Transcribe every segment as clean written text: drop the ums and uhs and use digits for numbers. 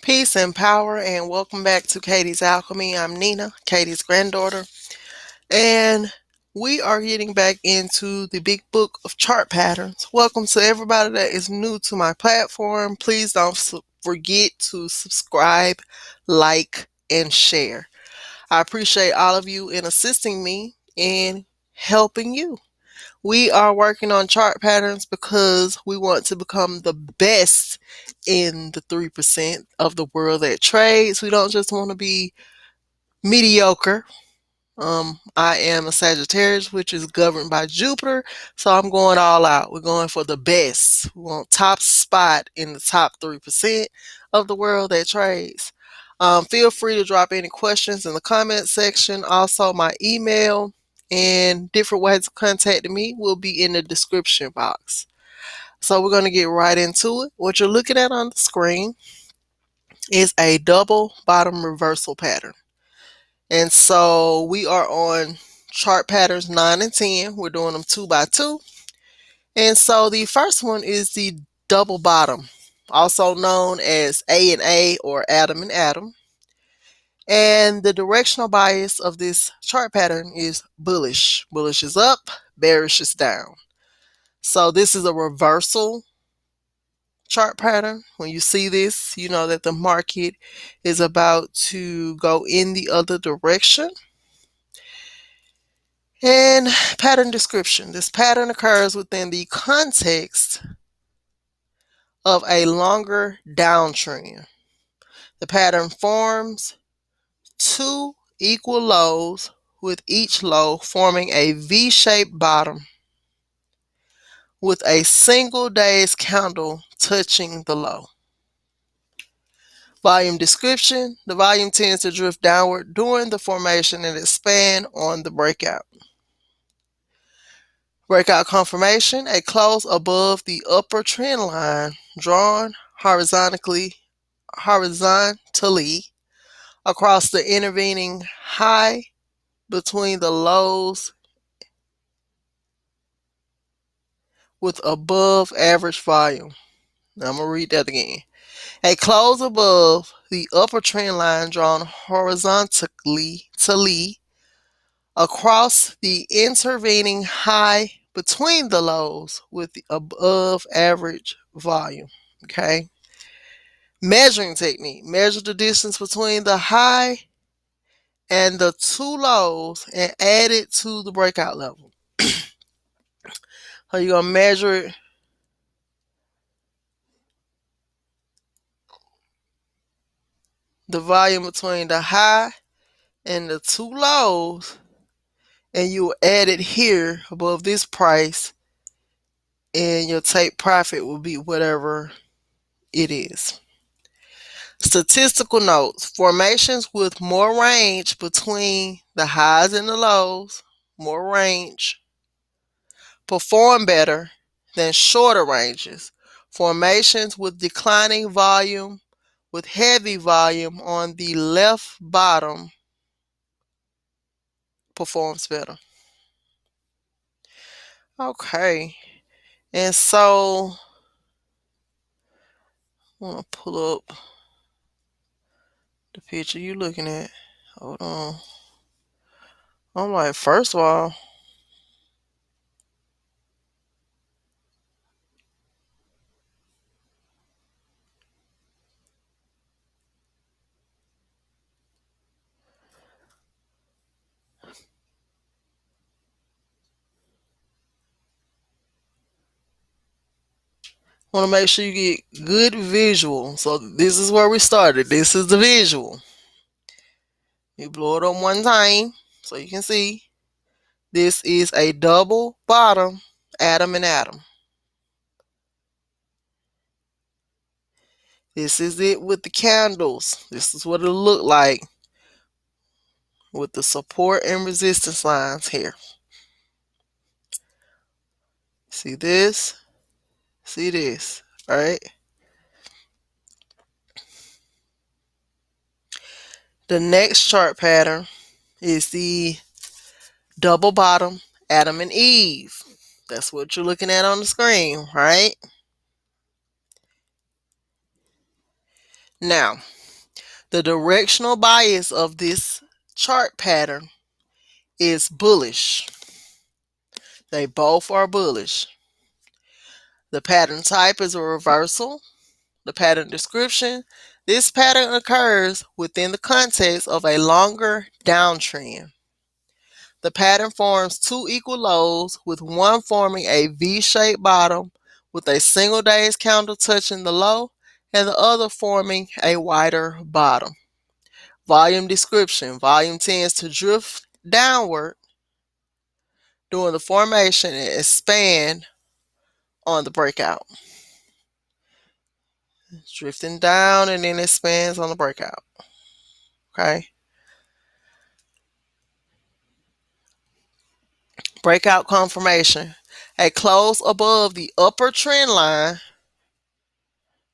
Peace and power, and welcome back to KTsAlchmy. I'm Nina, Katie's granddaughter, and we are getting back into the big book of chart patterns. Welcome to everybody that is new to my platform. Please don't forget to subscribe, like, and share. I appreciate all of you in assisting me in helping you. We are working on chart patterns because we want to become the best in the 3% of the world that trades. We don't just want to be mediocre. I am a Sagittarius, which is governed by Jupiter, so I'm going all out. We're going for the best. We want top spot in the top 3% of the world that trades. Feel free to drop any questions in the comment section. Also, my email and different ways of contacting me will be in the description box. So we're going to get right into it. What you're looking at on the screen is a double bottom reversal pattern. And so we are on chart patterns 9 and 10. We're doing them 2 by 2. And so the first one is the double bottom, also known as A and A or Atom and Atom. And the directional bias of this chart pattern is bullish. Bullish is up, bearish is down. So this is a reversal chart pattern. When you see this, you know that the market is about to go in the other direction. And pattern description. This pattern occurs within the context of a longer downtrend. The pattern forms two equal lows with each low forming a V-shaped bottom with a single day's candle touching the low. Volume description. The volume tends to drift downward during the formation and expand on the breakout. Breakout confirmation. A close above the upper trend line drawn horizontally across the intervening high between the lows with above average volume. Now I'm going to read that again. A close above the upper trend line drawn horizontally across the intervening high between the lows with the above average volume. Okay. Measuring technique. Measure the distance between the high and the two lows and add it to the breakout level. So you're going to measure it. The volume between the high and the two lows, and you add it here above this price, and your take profit will be whatever it is. Statistical notes. Formations with more range between the highs and the lows, more range, perform better than shorter ranges. Formations with declining volume with heavy volume on the left bottom performs better. Okay. And so I'm going to pull up the picture you're looking at. Hold on. I'm like, first of all, want to make sure you get good visual. So this is where we started. This is the visual. You blow it on one time so you can see. This is a double bottom, atom and atom. This is it with the candles. This is what it'll look like with the support and resistance lines here. See this? See this, all right? The next chart pattern is the double bottom Adam and Eve. That's what you're looking at on the screen, right? Now, the directional bias of this chart pattern is bullish. They both are bullish. The pattern type is a reversal. The pattern description. This pattern occurs within the context of a longer downtrend. The pattern forms two equal lows, with one forming a V-shaped bottom with a single day's candle touching the low and the other forming a wider bottom. Volume description. Volume tends to drift downward during the formation and expand on the breakout. It's drifting down and then expands on the breakout. Okay. Breakout confirmation. A close above the upper trend line.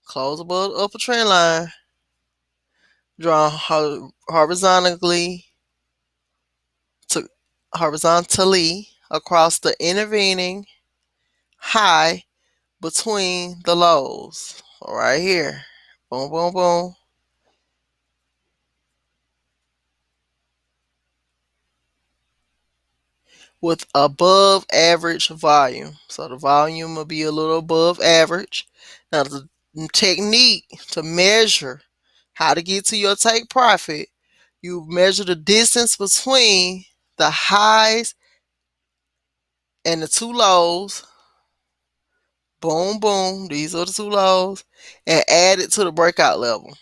Close above the upper trend line. Draw horizontally across the intervening high between the lows. Right here. Boom, boom, boom. With above average volume. So the volume will be a little above average. Now the technique to measure how to get to your take profit, you measure the distance between the highs and the two lows. Boom, boom. These are the two lows. And add it to the breakout level.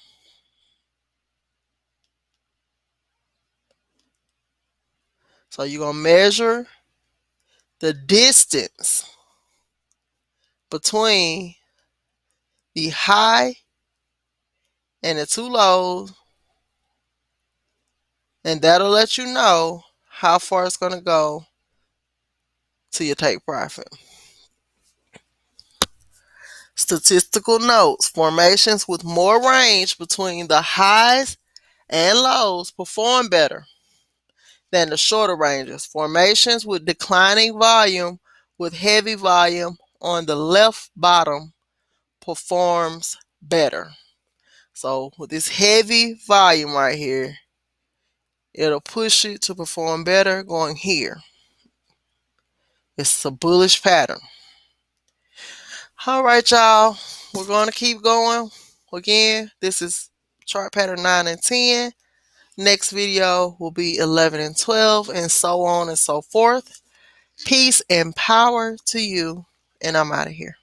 So you're going to measure the distance between the high and the two lows, and that'll let you know how far it's going to go to your take profit. Statistical notes. Formations with more range between the highs and lows perform better than the shorter ranges. Formations with declining volume with heavy volume on the left bottom performs better. So with this heavy volume right here, it'll push it to perform better going here. It's a bullish pattern. All right, y'all. We're going to keep going. Again, this is chart pattern 9 and 10. Next video will be 11 and 12, and so on and so forth. Peace and power to you, and I'm out of here.